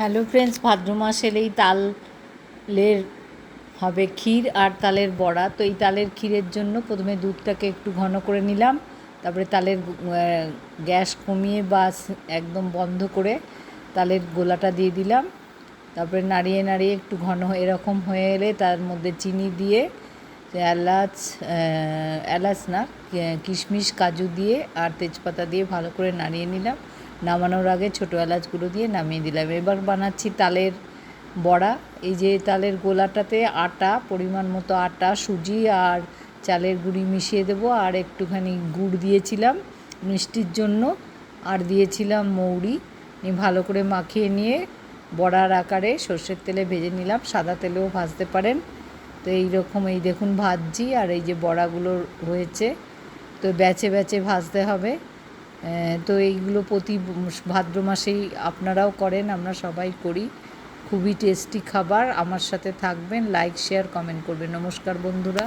Hello friends, ভাদ্র মাস এলেই তালের হবে ক্ষীর আর তালের বড়া। তো এই তালের ক্ষীরের জন্য প্রথমে দুধটাকে একটু ঘন করে নিলাম, তারপরে তালের গ্যাস কমিয়ে বা একদম বন্ধ করে তালের গোলাটা দিয়ে দিলাম। তারপরে নাড়িয়ে নাড়িয়ে একটু ঘন এরকম হয়ে এলে তার মধ্যে চিনি দিয়ে এলাচ না, কিশমিশ কাজু দিয়ে আর তেজপাতা দিয়ে ভালো করে নাড়িয়ে নিলাম। নামানোর আগে ছোটো এলাচগুলো দিয়ে নামিয়ে দিলাম। এবার বানাচ্ছি তালের বড়া। এই যে তালের গোলাটাতে আটা, পরিমাণ মতো আটা, সুজি আর চালের গুঁড়ি মিশিয়ে দেবো, আর একটুখানি গুড় দিয়েছিলাম মিষ্টির জন্য, আর দিয়েছিলাম মৌরি। ভালো করে মাখিয়ে নিয়ে বড়ার আকারে সর্ষের তেলে ভেজে নিলাম, সাদা তেলেও ভাজতে পারেন। তো এইরকম এই দেখুন ভাজছি, আর এই যে বড়াগুলো হয়েছে, তো ব্যাচে ব্যাচে ভাজতে হবে। তো এইগুলো প্রতি ভাদ্র মাসেই আপনারাও করেন, আমরা সবাই করি। খুবই টেস্টি খাবার। আমার সাথে থাকবেন, লাইক শেয়ার কমেন্ট করবেন। নমস্কার বন্ধুরা।